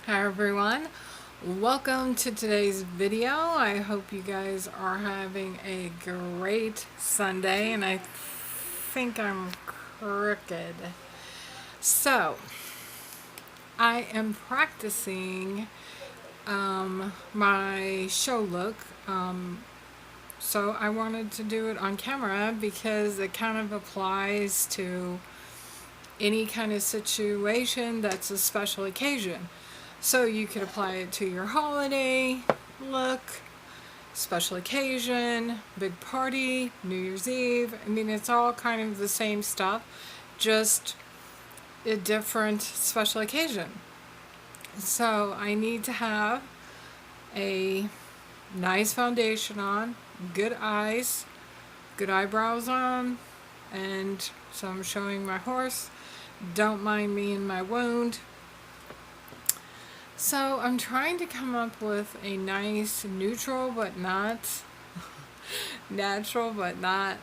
Hi everyone, welcome to today's video. I hope you guys are having a great Sunday, and I think I'm crooked. So, I am practicing my show look. So I wanted to do it on camera because it kind of applies to any kind of situation that's a special occasion. So you could apply it to your holiday look, special occasion, big party, New Year's Eve. I mean, it's all kind of the same stuff, just a different special occasion. So I need to have a nice foundation on, good eyes, good eyebrows on, and so I'm showing my horse. Don't mind me and my wound. So I'm trying to come up with a nice neutral but not natural but not.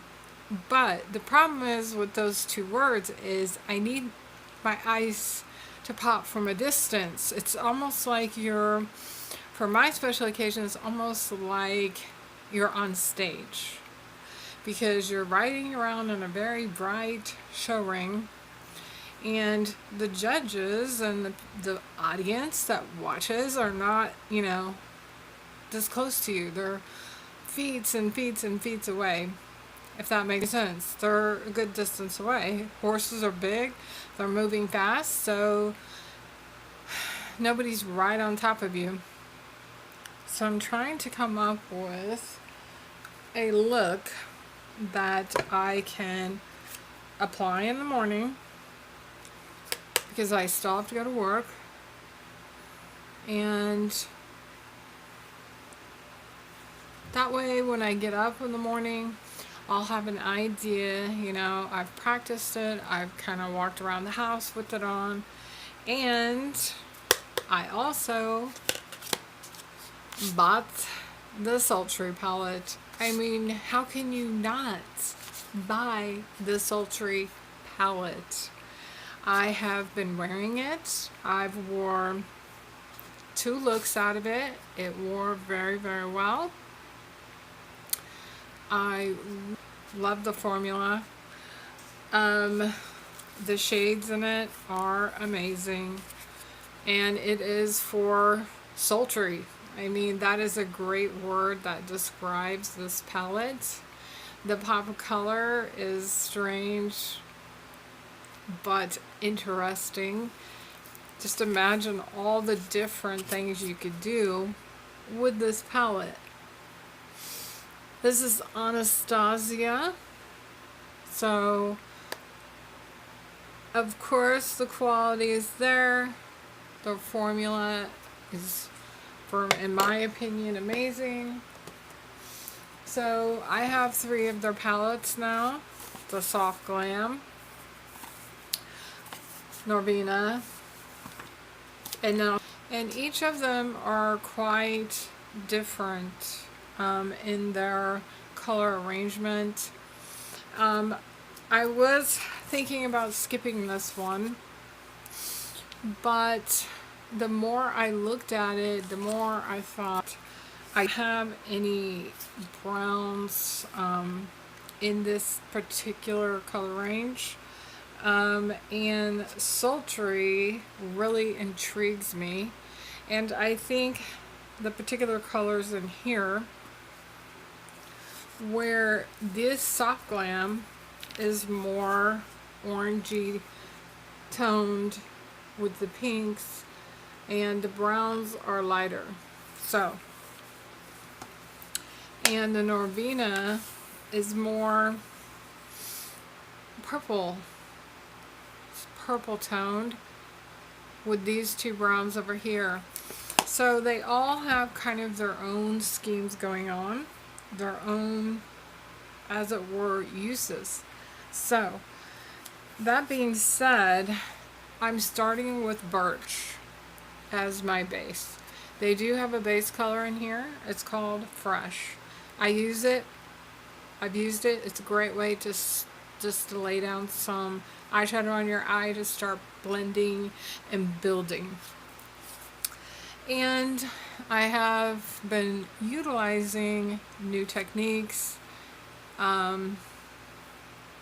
But the problem is with those two words is I need my eyes to pop from a distance. It's almost like for my special occasion, it's almost like you're on stage because you're riding around in a very bright show ring, and the judges and the audience that watches are not, this close to you. They're feet and feet and feet away, if that makes sense. They're a good distance away. Horses are big, they're moving fast, so nobody's right on top of you. So I'm trying to come up with a look that I can apply in the morning because I still have to go to work, and that way when I get up in the morning I'll have an idea. I've practiced it, I've kind of walked around the house with it on, and I also bought the Sultry palette. I mean, how can you not buy the Sultry palette? I have been wearing it. I've wore 2 looks out of it. It wore very, very well. I love the formula. The shades in it are amazing. And it is for sultry. I mean, that is a great word that describes this palette. The pop of color is strange but interesting. Just imagine all the different things you could do with this palette. This is Anastasia. So, of course, the quality is there. The formula is, in my opinion, amazing. So, I have 3 of their palettes now. The Soft Glam, Norvina, and each of them are quite different in their color arrangement. I was thinking about skipping this one, but the more I looked at it, the more I thought I have any browns in this particular color range. And Sultry really intrigues me, and I think the particular colors in here, where this Soft Glam is more orangey toned with the pinks, and the browns are lighter. So, and the Norvina is more purple toned with these 2 browns over here. So they all have kind of their own schemes going on, their own, as it were, uses. So that being said, I'm starting with birch as my base. They do have a base color in here. It's called Fresh. I've used it. It's a great way to just to lay down some eyeshadow on your eye to start blending and building. And I have been utilizing new techniques, um,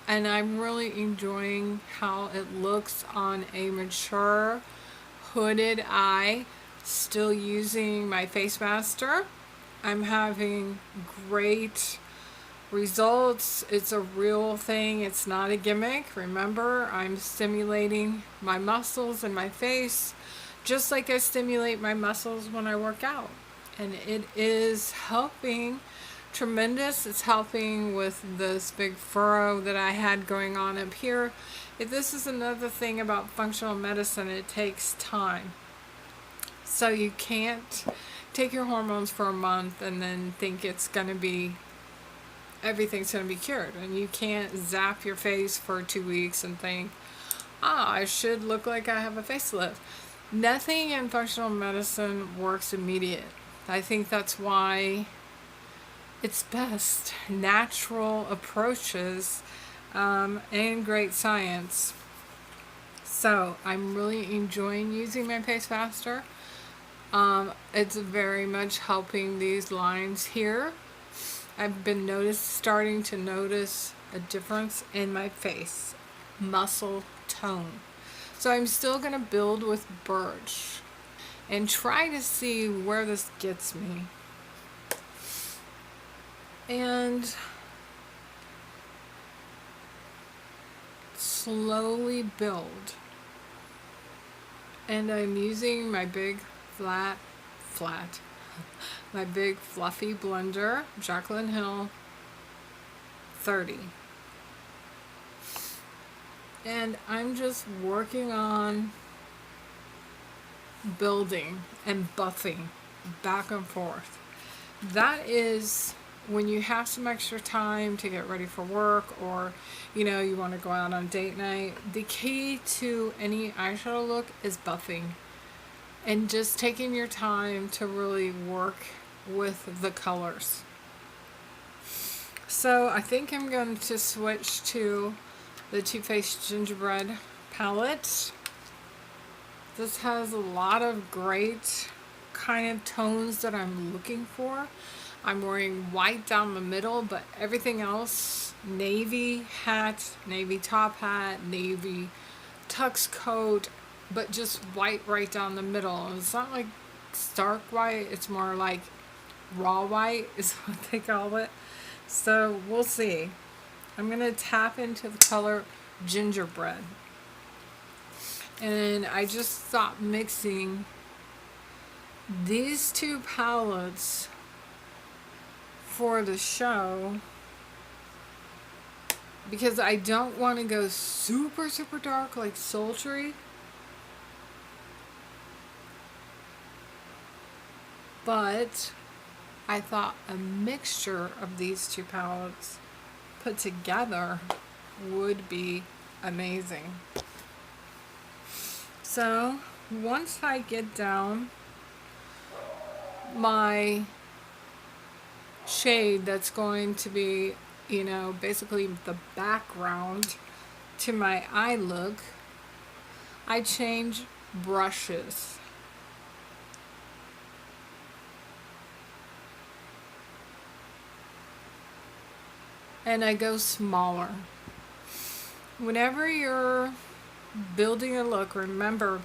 and I'm really enjoying how it looks on a mature hooded eye. Still using my face master. I'm having great results. It's a real thing, it's not a gimmick. Remember, I'm stimulating my muscles in my face just like I stimulate my muscles when I work out. And it is helping tremendous. It's helping with this big furrow that I had going on up here. If this is another thing about functional medicine, it takes time. So you can't take your hormones for a month and then think it's going to be everything's going to be cured. And you can't zap your face for 2 weeks and think, I should look like I have a facelift. Nothing in functional medicine works immediate. I think that's why it's best natural approaches and great science. So I'm really enjoying using my face master. It's very much helping these lines here. I've been starting to notice a difference in my face, muscle tone. So I'm still going to build with birch and try to see where this gets me. And slowly build. And I'm using my big flat, my big fluffy blender, Jaclyn Hill 30. And I'm just working on building and buffing back and forth. That is when you have some extra time to get ready for work, or you want to go out on date night. The key to any eyeshadow look is buffing and just taking your time to really work with the colors. So I think I'm going to switch to the Too Faced Gingerbread palette. This has a lot of great kind of tones that I'm looking for. I'm wearing white down the middle, but everything else, navy hat, navy top hat, navy tux coat, but just white right down the middle. It's not like stark white, it's more like raw white is what they call it. So we'll see. I'm going to tap into the color Gingerbread. And I just stopped mixing these two palettes for the show because I don't want to go super dark like Sultry, but I thought a mixture of these two palettes put together would be amazing. So once I get down my shade that's going to be, basically the background to my eye look, I change brushes. And I go smaller. Whenever you're building a look, remember,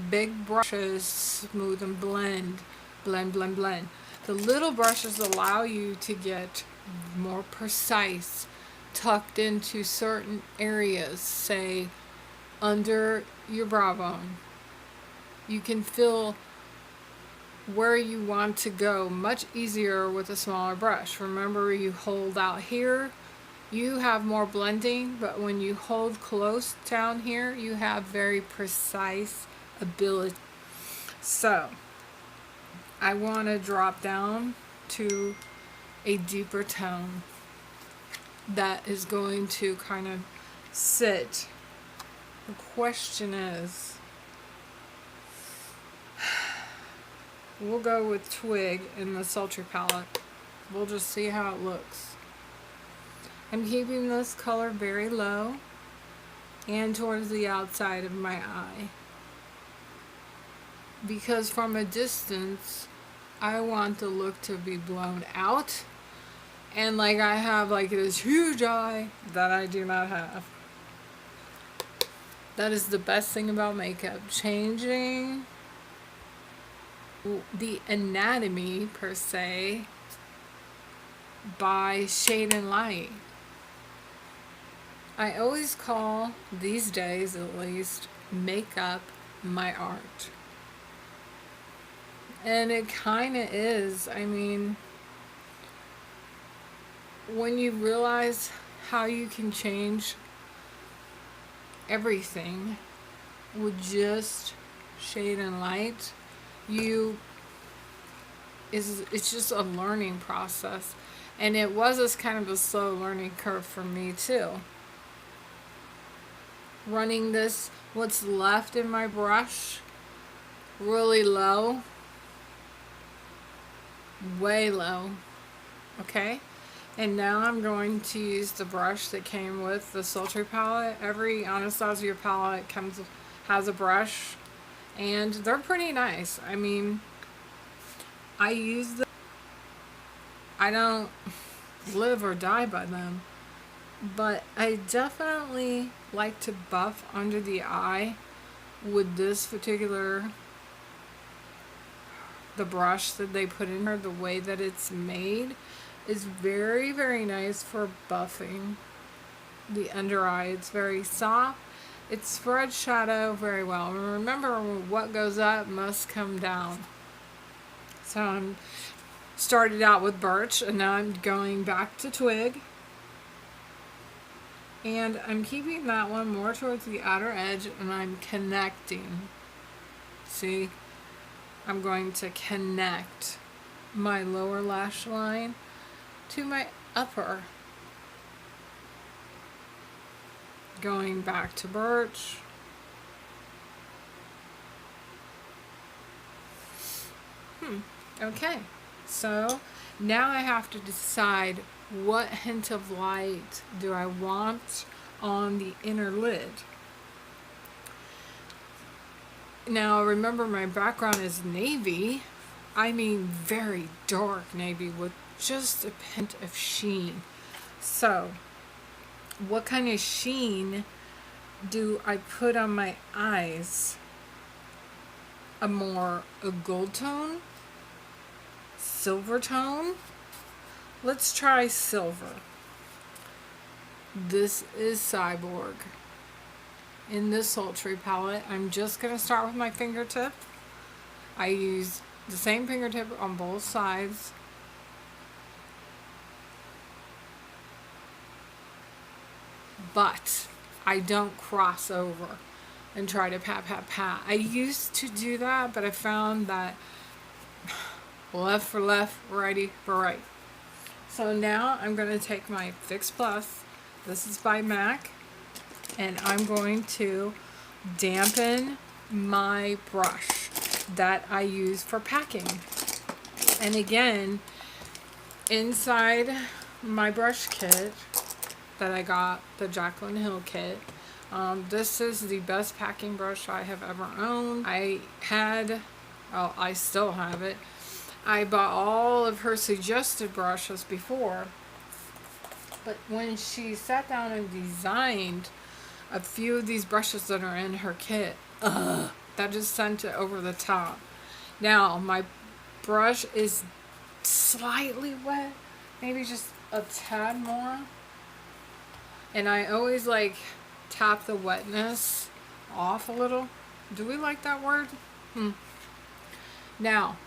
big brushes smooth and blend. The little brushes allow you to get more precise, tucked into certain areas, say under your brow bone. You can feel where you want to go much easier with a smaller brush. Remember, you hold out here, you have more blending, but when you hold close down here, you have very precise ability. So I want to drop down to a deeper tone that is going to kind of sit. The question is, we'll go with Twig in the Sultry palette. We'll just see how it looks. I'm keeping this color very low and towards the outside of my eye. because from a distance, I want the look to be blown out. And like I have like this huge eye that I do not have. That is the best thing about makeup. Changing the anatomy, per se, by shade and light. I always call, these days at least, makeup my art. And it kind of is. I mean, when you realize how you can change everything with just shade and light, it's just a learning process. And it was this kind of a slow learning curve for me too. Running this, what's left in my brush, really low, way low, okay? And now I'm going to use the brush that came with the Sultry palette. Every Anastasia palette has a brush, and they're pretty nice. I mean, I use them. I don't live or die by them, but I definitely like to buff under the eye with this particular, the brush that they put in here. The way that it's made is very, very nice for buffing the under eye. It's very soft. It spreads shadow very well. And remember, what goes up must come down. So I'm started out with birch, and now I'm going back to twig. And I'm keeping that one more towards the outer edge, and I'm connecting. See? I'm going to connect my lower lash line to my upper. Going back to birch. Okay, so now I have to decide what hint of light do I want on the inner lid. Now remember, my background is navy. I mean very dark navy with just a hint of sheen. So what kind of sheen do I put on my eyes? A gold tone? Silver tone? Let's try silver. This is Cyborg. In this Sultry palette, I'm just going to start with my fingertip. I use the same fingertip on both sides. But I don't cross over and try to pat, pat, pat. I used to do that, but I found that left for left, righty for right. So now I'm going to take my Fix Plus. This is by MAC. And I'm going to dampen my brush that I use for packing. And again, inside my brush kit that I got, the Jaclyn Hill kit, this is the best packing brush I have ever owned. I still have it. I bought all of her suggested brushes before, but when she sat down and designed a few of these brushes that are in her kit, that just sent it over the top. Now my brush is slightly wet, maybe just a tad more, and I always like tap the wetness off a little. Do we like that word? Now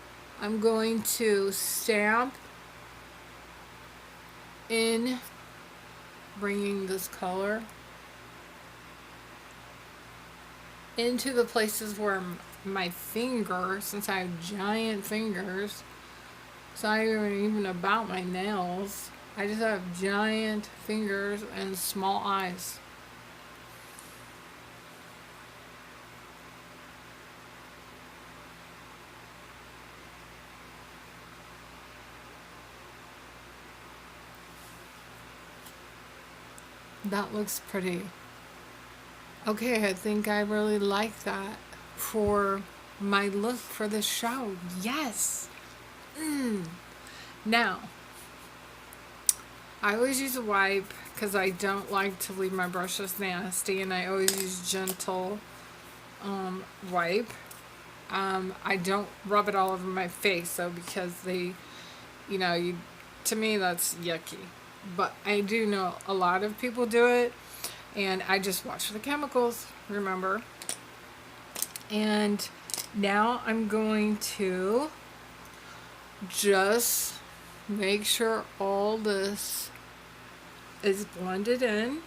I'm going to stamp in, bringing this color into the places where my finger, since I have giant fingers, it's not even about my nails. I just have giant fingers and small eyes. That looks pretty. Okay, I think I really like that for my look for the show. Yes. Now, I always use a wipe because I don't like to leave my brushes nasty, and I always use gentle wipe. I don't rub it all over my face though, because to me that's yucky. But I do know a lot of people do it, and I just watch for the chemicals, remember. And now I'm going to just make sure all this is blended in,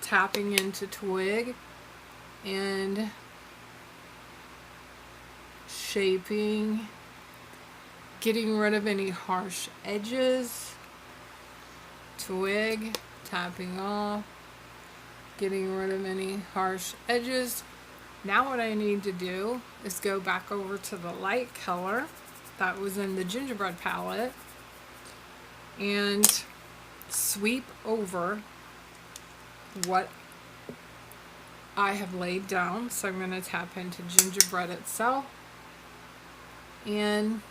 tapping into twig and shaping, getting rid of any harsh edges, twig, tapping off, getting rid of any harsh edges. Now what I need to do is go back over to the light color that was in the Gingerbread palette and sweep over what I have laid down. So I'm going to tap into Gingerbread itself and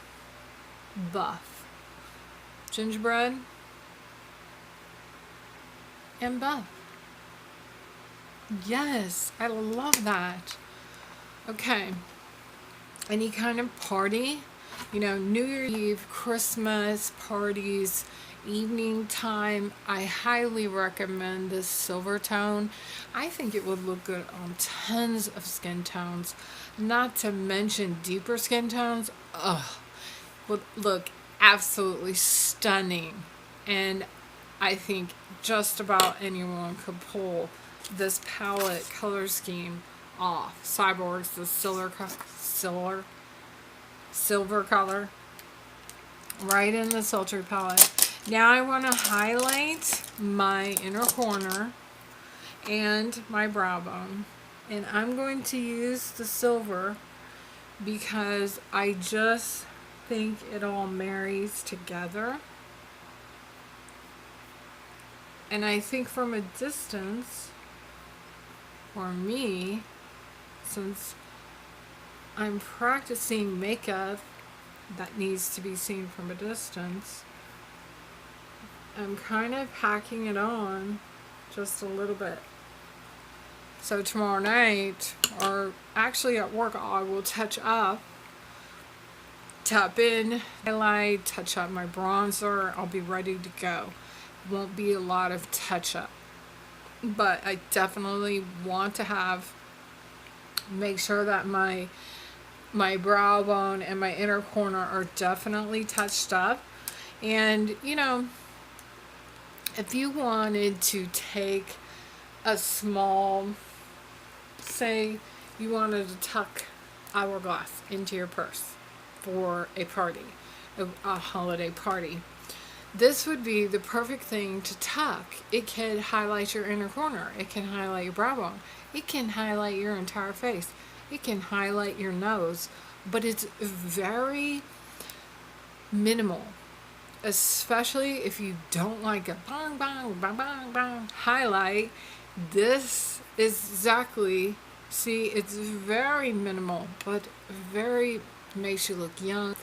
buff. Gingerbread and buff. Yes, I love that. Okay, any kind of party, New Year's Eve, Christmas parties, evening time, I highly recommend this silver tone. I think it would look good on tons of skin tones, not to mention deeper skin tones. Would look absolutely stunning, and I think just about anyone could pull this palette color scheme off. Cyborg's the silver color right in the Sultry palette. Now I want to highlight my inner corner and my brow bone, and I'm going to use the silver because I just think it all marries together. And I think from a distance, for me, since I'm practicing makeup that needs to be seen from a distance, I'm kind of packing it on just a little bit. So tomorrow night, or actually at work, I will touch up, tap in, highlight, touch up my bronzer. I'll be ready to go. Won't be a lot of touch up, but I definitely want to make sure that my brow bone and my inner corner are definitely touched up. And if you wanted to take a small, say you wanted to tuck hourglass into your purse for a party, a holiday party, this would be the perfect thing to tuck. It can highlight your inner corner. It can highlight your brow bone. It can highlight your entire face. It can highlight your nose. But it's very minimal, especially if you don't like a bang, bang, bang, bang, bang highlight. This is exactly, see, it's very minimal, but very makes you look young,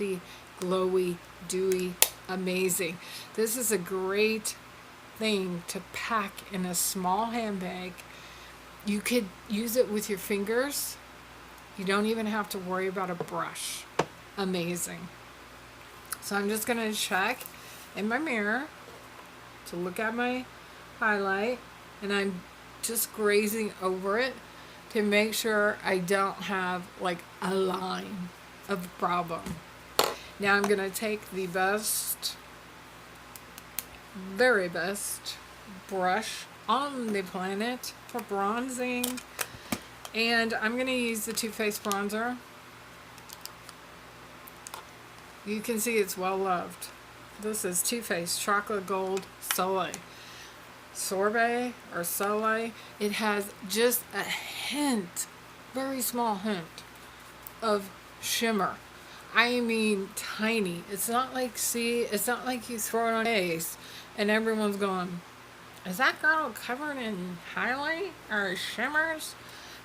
glowy, dewy, amazing. This is a great thing to pack in a small handbag. You could use it with your fingers. You don't even have to worry about a brush. Amazing. So I'm just going to check in my mirror to look at my highlight, and I'm just grazing over it to make sure I don't have like a line of brow bone. Now I'm going to take the very best brush on the planet for bronzing, and I'm going to use the Too Faced bronzer. You can see it's well loved. This is Too Faced Chocolate Gold Soleil. Sorbet or Soleil. It has just a hint, very small hint, of shimmer. I mean tiny. It's not like you throw it on your face and everyone's going, is that girl covered in highlight or shimmers?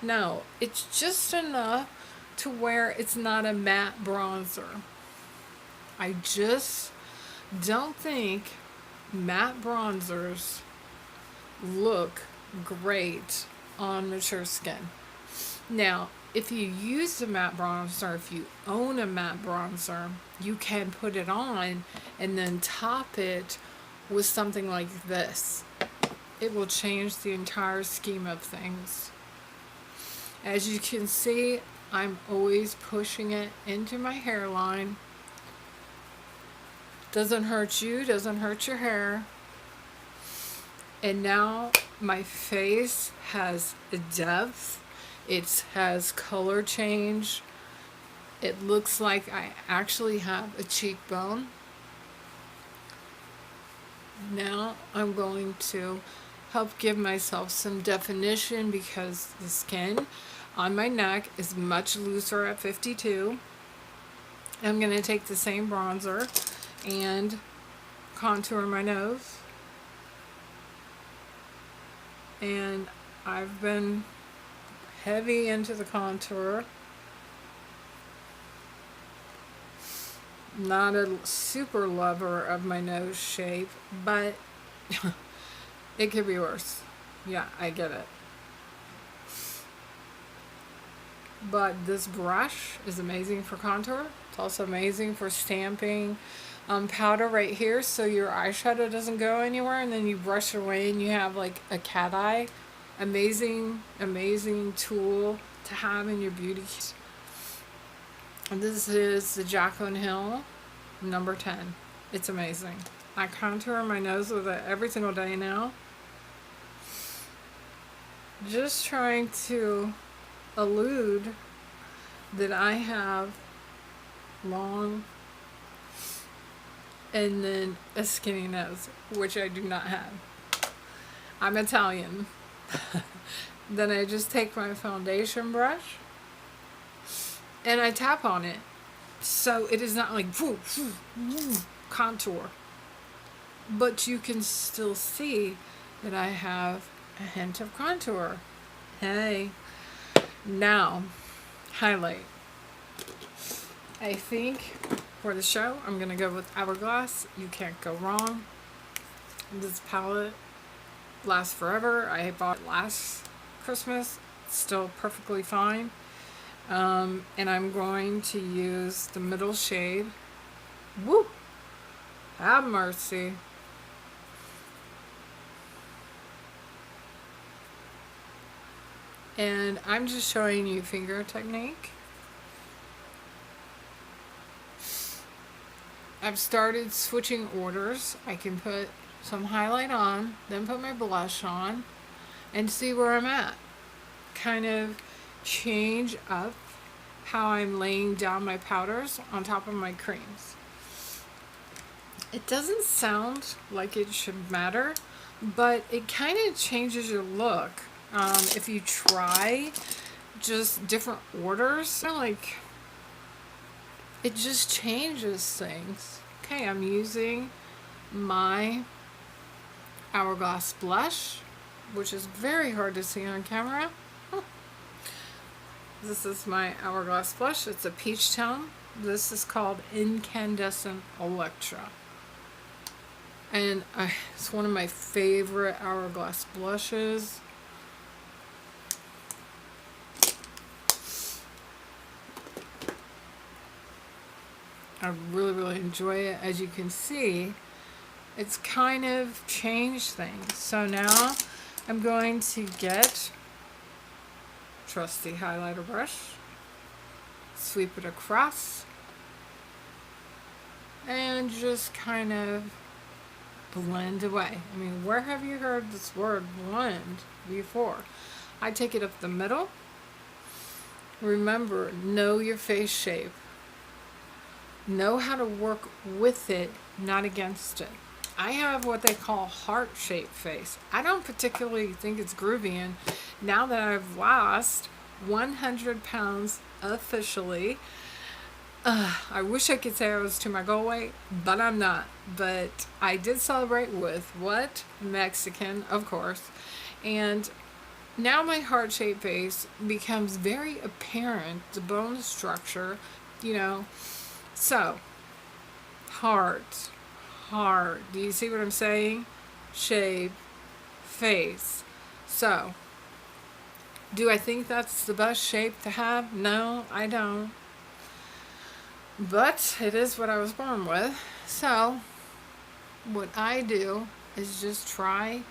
No, it's just enough to where it's not a matte bronzer. I just don't think matte bronzers look great on mature skin. Now, if you use a matte bronzer, if you own a matte bronzer, you can put it on and then top it with something like this. It will change the entire scheme of things. As you can see, I'm always pushing it into my hairline. Doesn't hurt you, doesn't hurt your hair. And now my face has a depth. It has color change. It looks like I actually have a cheekbone. Now I'm going to help give myself some definition because the skin on my neck is much looser at 52. I'm going to take the same bronzer and contour my nose. And I've been heavy into the contour. Not a super lover of my nose shape, but it could be worse. Yeah, I get it. But this brush is amazing for contour. It's also amazing for stamping powder right here so your eyeshadow doesn't go anywhere, and then you brush it away and you have like a cat eye. Amazing, amazing tool to have in your beauty kit. And this is the Jaclyn Hill number 10. It's amazing. I contour my nose with it every single day now. Just trying to allude that I have long and then a skinny nose, which I do not have. I'm Italian. Then I just take my foundation brush and I tap on it. So it is not like contour. But you can still see that I have a hint of contour. Hey. Now, highlight. I think for the show, I'm going to go with Hourglass. You can't go wrong. This palette lasts forever. I bought it last Christmas. It's still perfectly fine. And I'm going to use the middle shade. Woo! Have mercy. And I'm just showing you finger technique. I've started switching orders. I can put some highlight on, then put my blush on, and see where I'm at. Kind of change up how I'm laying down my powders on top of my creams. It doesn't sound like it should matter, but it kind of changes your look. If you try just different orders, like it just changes things. Okay, I'm using my Hourglass blush, which is very hard to see on camera. This is my Hourglass blush. It's a peach tone. This is called Incandescent Electra. And it's one of my favorite Hourglass blushes. I really, really enjoy it. As you can see, it's kind of changed things. So now I'm going to get trusty highlighter brush, sweep it across, and just kind of blend away. I mean, where have you heard this word blend before? I take it up the middle. Remember, know your face shape. Know how to work with it, not against it. I have what they call heart-shaped face. I don't particularly think it's groovy, and now that I've lost 100 pounds officially, I wish I could say I was to my goal weight, but I'm not. But I did celebrate with what? Mexican, of course. And now my heart-shaped face becomes very apparent, the bone structure, you know. So, heart, heart. Do you see what I'm saying? Shape, face. So, do I think that's the best shape to have? No, I don't. But it is what I was born with. So, what I do is just try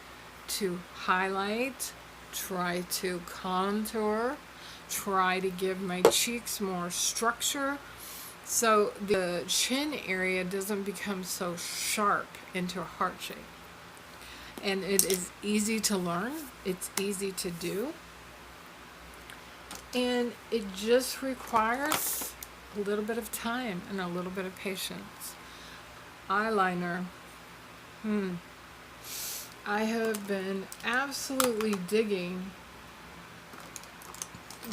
to highlight, try to contour, try to give my cheeks more structure so the chin area doesn't become so sharp into a heart shape. And it is easy to learn, it's easy to do, and it just requires a little bit of time and a little bit of patience. Eyeliner. I have been absolutely digging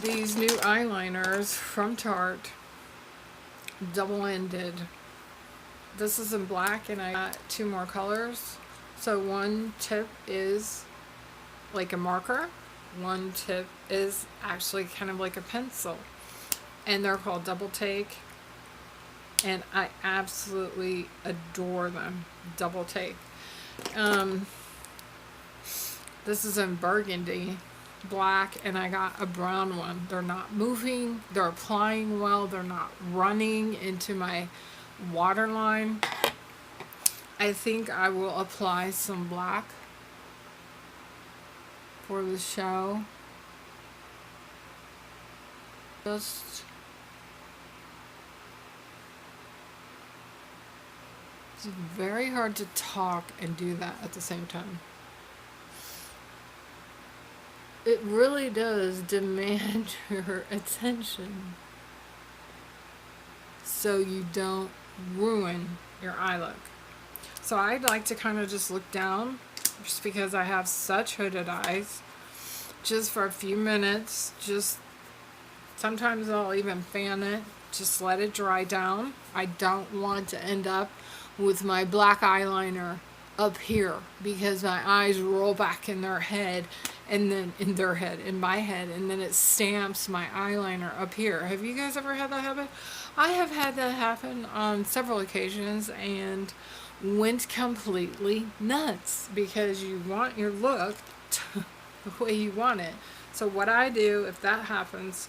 these new eyeliners from Tarte, double-ended. This is in black and I got two more colors. So one tip is like a marker, one tip is actually kind of like a pencil, and they're called Double Take, and I absolutely adore them. Double Take. This is in burgundy, black, and I got a brown one. They're not moving, they're applying well, they're not running into my waterline. I think I will apply some black for the show. Just it's very hard to talk and do that at the same time. It really does demand your attention so you don't ruin your eye look. So I'd like to kind of just look down, just because I have such hooded eyes, just for a few minutes. Just sometimes I'll even fan it, just let it dry down. I don't want to end up with my black eyeliner up here because my eyes roll back in their head, and then in my head, and then it stamps my eyeliner up here. Have you guys ever had that happen? I have had that happen on several occasions and went completely nuts because you want your look the way you want it. So what I do if that happens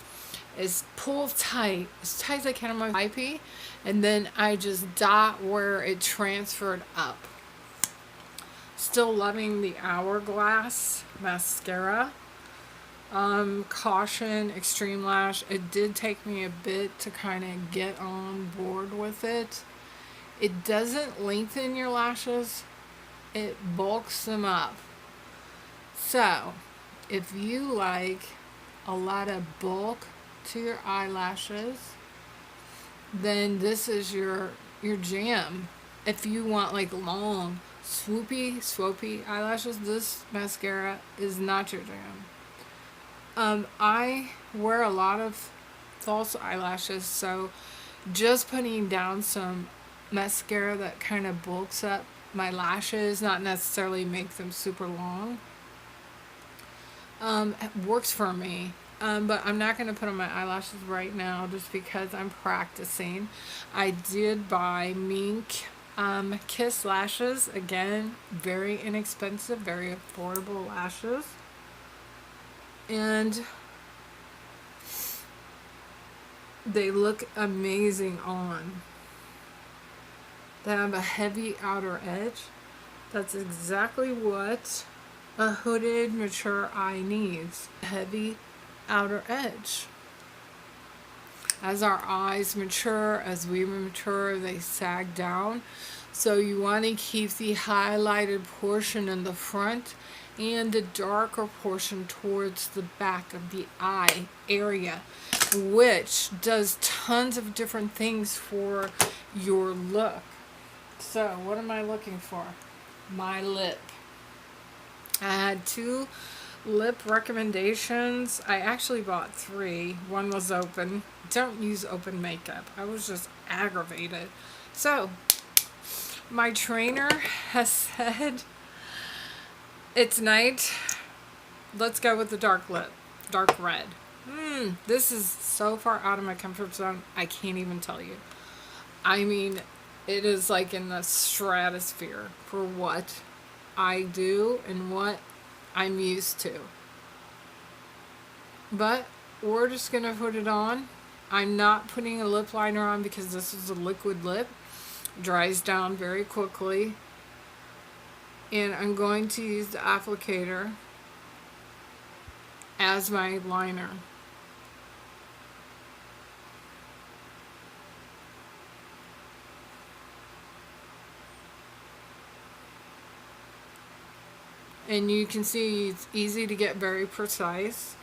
is pull tight, as tight as I can on my eyepiece, and then I just dot where it transferred up. Still loving the Hourglass mascara. Caution Extreme Lash. It did take me a bit to kind of get on board with it. It doesn't lengthen your lashes, it bulks them up. So, if you like a lot of bulk to your eyelashes, then this is your jam. If you want like long, swoopy eyelashes, this mascara is not your jam. I wear a lot of false eyelashes, so just putting down some mascara that kind of bulks up my lashes, not necessarily make them super long, it works for me. But I'm not going to put on my eyelashes right now just because I'm practicing. I did buy Mink Kiss lashes. Again, very inexpensive, very affordable lashes. And they look amazing on. They have a heavy outer edge. That's exactly what a hooded, mature eye needs. Heavy outer edge. As our eyes mature, as we mature, they sag down. So you want to keep the highlighted portion in the front and the darker portion towards the back of the eye area, which does tons of different things for your look. So what am I looking for? My lip. I had 2 lip recommendations. I actually bought 3. One was open. Don't use open makeup. I was just aggravated. So my trainer has said it's night. let's go with the dark lip. Dark red. This is so far out of my comfort zone, I can't even tell you. I mean, it is like in the stratosphere for what I do and what I'm used to. But we're just going to put it on. I'm not putting a lip liner on because this is a liquid lip. Dries down very quickly. And I'm going to use the applicator as my liner. And you can see it's easy to get very precise.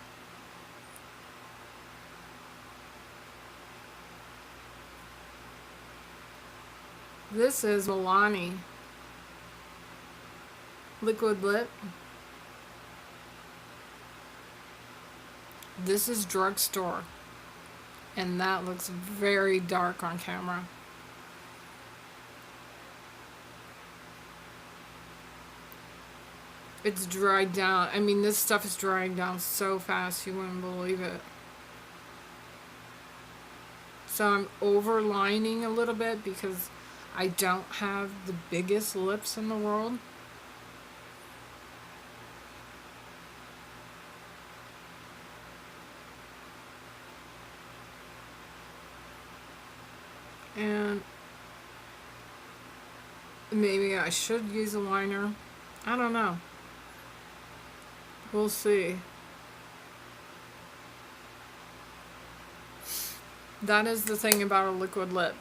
This is Milani liquid lip. This is drugstore. And that looks very dark on camera. It's dried down. I mean, this stuff is drying down so fast you wouldn't believe it. So I'm overlining a little bit because I don't have the biggest lips in the world. And maybe I should use a liner. I don't know. We'll see. That is the thing about a liquid lip.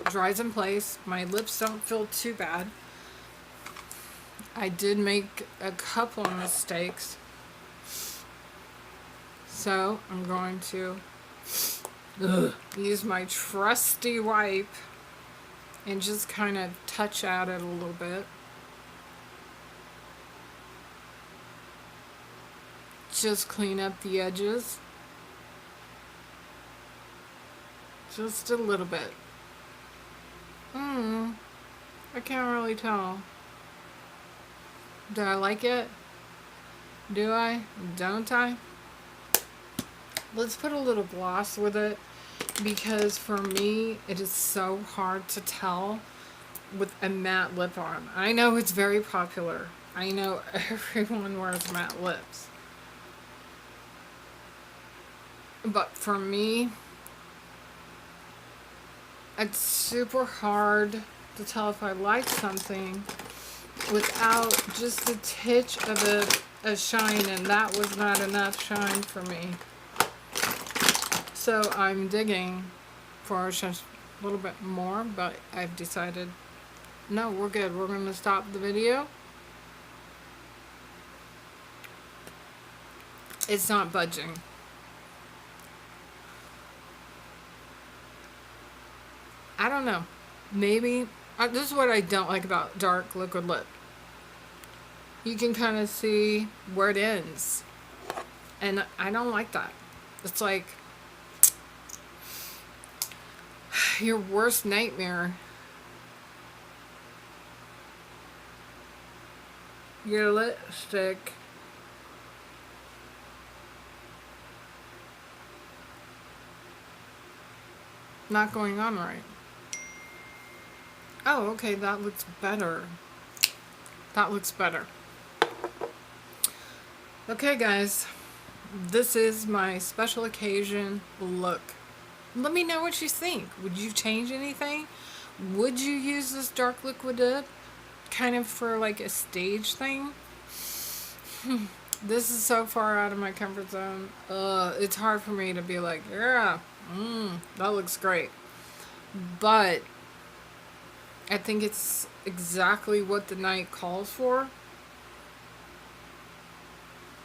Dries in place. My lips don't feel too bad. I did make a couple of mistakes. So I'm going to use my trusty wipe and just kind of touch at it a little bit. Just clean up the edges. Just a little bit. I can't really tell. Do I like it? Do I? Don't I? Let's put a little gloss with it, because for me it is so hard to tell with a matte lip on. I know it's very popular. I know everyone wears matte lips. But for me, it's super hard to tell if I like something without just a titch of a shine, and that was not enough shine for me. So I'm digging for just a little bit more, but I've decided, no, we're good. We're going to stop the video. It's not budging. I don't know. Maybe, this is what I don't like about dark liquid lip. You can kind of see where it ends. And I don't like that. It's like your worst nightmare. Your lipstick not going on right. Oh, okay, that looks better. That looks better. Okay, guys, this is my special occasion look. Let me know what you think. Would you change anything? Would you use this dark liquid lip kind of for like a stage thing? This is so far out of my comfort zone. It's hard for me to be like, yeah, that looks great. But I think it's exactly what the night calls for.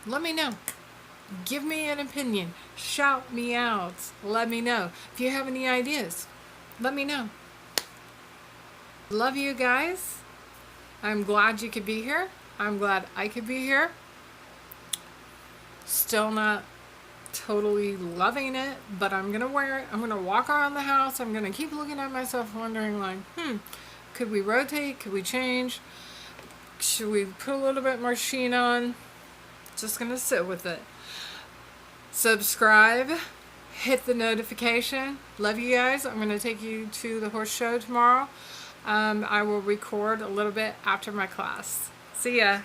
Let me know. Give me an opinion. Shout me out. Let me know. If you have any ideas, let me know. Love you guys. I'm glad you could be here. I'm glad I could be here. Still not totally loving it, but I'm gonna wear it. I'm gonna walk around the house. I'm gonna keep looking at myself wondering like, could we rotate? Could we change? Should we put a little bit more sheen on? just going to sit with it. Subscribe. Hit the notification. Love you guys. I'm going to take you to the horse show tomorrow. I will record a little bit after my class. See ya.